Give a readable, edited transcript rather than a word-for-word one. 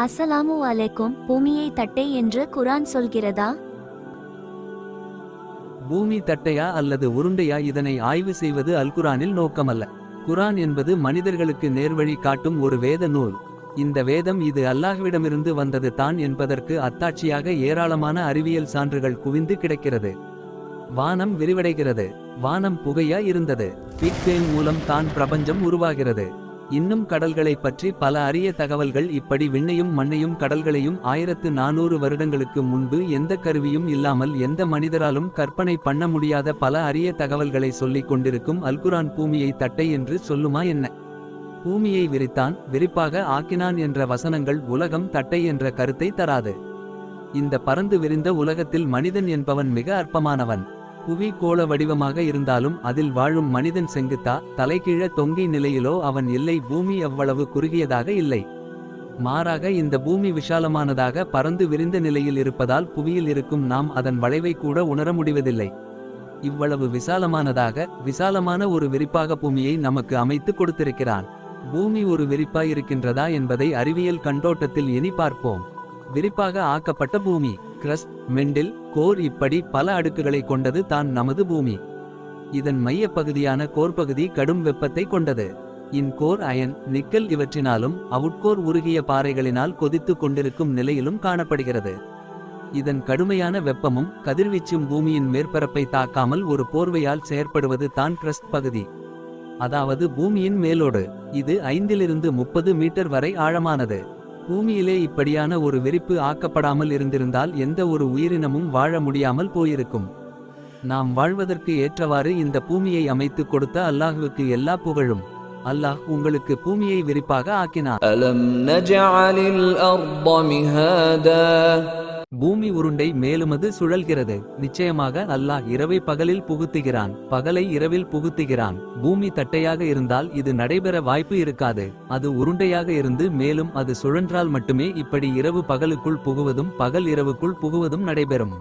அஸ்ஸலாமு அலைக்கும். பூமியை தட்டை என்று குர்ஆன் சொல்கிறதா? பூமி தட்டையா அல்லது உருண்டையா, இதனை ஆய்வு செய்வது அல்குரானில் நோக்கமல்ல. குர்ஆன் என்பது மனிதர்களுக்கு நேர்வழி காட்டும் ஒரு வேத நூல். இந்த வேதம் இது அல்லாஹ்விடமிருந்து வந்தது தான் என்பதற்கு அத்தாட்சியாக ஏராளமான அறிவியல் சான்றுகள் குவிந்து கிடக்கிறது. வானம் விரிவடைகிறது. வானம் புகையா இருந்தது. பிக் பேங் மூலம் தான் பிரபஞ்சம் உருவாகிறது. இன்னும் கடல்களைப் பற்றி பல அரிய தகவல்கள். இப்படி விண்ணையும் மண்ணையும் கடல்களையும் 1400 வருடங்களுக்கு முன்பு எந்த கருவியும் இல்லாமல் எந்த மனிதராலும் கற்பனை பண்ண முடியாத பல அரிய தகவல்களை சொல்லிக் கொண்டிருக்கும் அல்குரான் பூமியை தட்டை என்று சொல்லுமா என்ன? பூமியை விரித்தான், விரிப்பாக ஆக்கினான் என்ற வசனங்கள் உலகம் தட்டை என்ற கருத்தை தராது. இந்த பரந்து விரிந்த உலகத்தில் மனிதன் என்பவன் மிக அற்பமானவன். புவி கோள வடிவமாக இருந்தாலும் அதில் வாழும் மனிதன் செங்குத்தா தலைகீழ தொங்கி நிலையிலோ அவன் இல்லை. பூமி அவ்வளவு குறுகியதாக இல்லை. மாறாக இந்த பூமி விஷாலமானதாக பரந்து விரிந்த நிலையில் இருப்பதால் புவியில் இருக்கும் நாம் அதன் வளைவை கூட உணர முடிவதில்லை. இவ்வளவு விசாலமான ஒரு விரிப்பாக பூமியை நமக்கு அமைத்து கொடுத்திருக்கிறான். பூமி ஒரு விரிப்பாய் இருக்கின்றதா என்பதை அறிவியல் கண்ணோட்டத்தில் இனி பார்ப்போம். விரிப்பாக ஆக்கப்பட்ட பூமி, கிரஸ்ட், மெண்டில், கோர், இப்படி பல அடுக்குகளை கொண்டது தான் நமது பூமி. இதன் மைய பகுதியான கோர்பகுதி கடும் வெப்பத்தை கொண்டது. இன் கோர் அயன், நிக்கல் இவற்றினாலும் அவுட்கோர் உருகிய பாறைகளினால் கொதித்து கொண்டிருக்கும் நிலையிலும் காணப்படுகிறது. இதன் கடுமையான வெப்பமும் கதிர்வீச்சும் பூமியின் மேற்பரப்பை தாக்காமல் ஒரு போர்வையால் செயற்படுவது தான் கிரஸ்ட் பகுதி, அதாவது பூமியின் மேலோடு. இது 5 to 30 மீட்டர் வரை ஆழமானது. பூமியிலே இப்படியான ஒரு விரிப்பு ஆக்கப்படாமல் இருந்திருந்தால் எந்த ஒரு உயிரினமும் வாழ முடியாமல் போயிருக்கும். நாம் வாழ்வதற்கு ஏற்றவாறு இந்த பூமியை அமைத்து கொடுத்த அல்லாஹ்வுக்கு எல்லா புகழும். அல்லாஹ் உங்களுக்கு பூமியை விரிப்பாக ஆக்கினார். அலம் நஜஅலில் அர்த மிஹாதா. பூமி உருண்டை, மேலுமது சுழல்கிறது. நிச்சயமாக அல்லாஹ் இரவை பகலில் புகுத்துகிறான், பகலை இரவில் புகுத்துகிறான். பூமி தட்டையாக இருந்தால் இது நடைபெற வாய்ப்பு இருக்காது. அது உருண்டையாக இருந்து மேலும் அது சுழன்றால் மட்டுமே இப்படி இரவு பகலுக்குள் புகுவதும் பகல் இரவுக்குள் புகுவதும் நடைபெறும்.